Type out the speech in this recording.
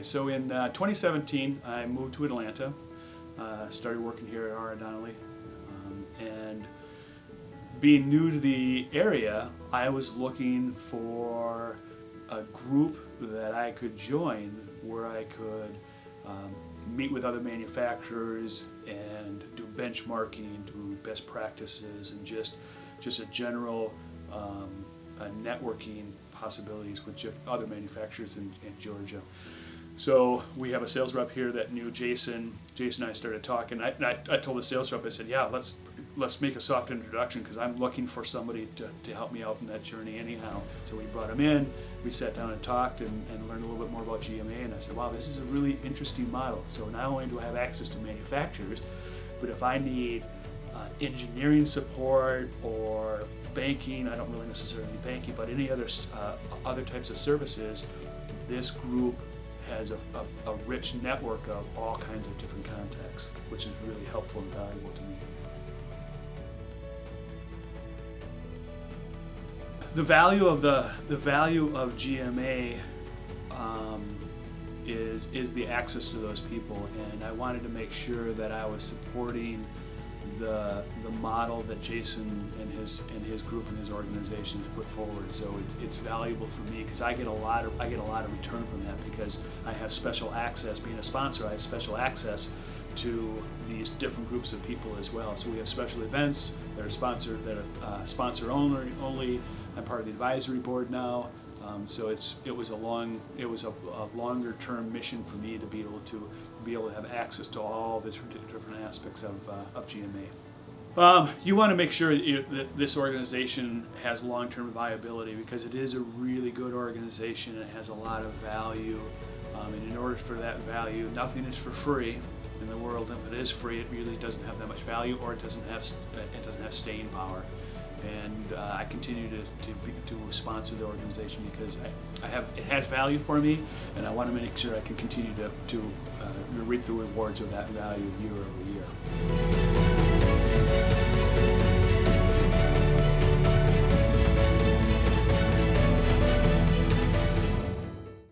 So in 2017, I moved to Atlanta, started working here at Donnelley, and being new to the area, I was looking for a group that I could join where I could meet with other manufacturers and do benchmarking, do best practices, and just a general networking possibilities with other manufacturers in Georgia. So we have a sales rep here that knew Jason. Jason and I started talking. I told the sales rep, I said, yeah, let's make a soft introduction because I'm looking for somebody to help me out in that journey anyhow. So we brought him in, we sat down and talked and learned a little bit more about GMA, and I said, wow, this is a really interesting model. So not only do I have access to manufacturers, but if I need engineering support or banking, I don't really necessarily need banking, but any other types of services, this group has a rich network of all kinds of different contacts, which is really helpful and valuable to me. The value of GMA is the access to those people, and I wanted to make sure that I was supporting the model that Jason and his group and his organizations put forward. So it's valuable for me because I get a lot of return from that because I have special access. Being a sponsor, I have special access to these different groups of people as well. So we have special events that are sponsored, that are sponsor only. I'm part of the advisory board now. So it was a longer term mission for me to be able to have access to all the different aspects of GMA. You want to make sure that this organization has long-term viability because it is a really good organization. It has a lot of value, and in order for that value, nothing is for free in the world. If it is free, it really doesn't have that much value, or it doesn't have staying power. And I continue to sponsor the organization because it has value for me, and I want to make sure I can continue to reap the rewards of that value year over year.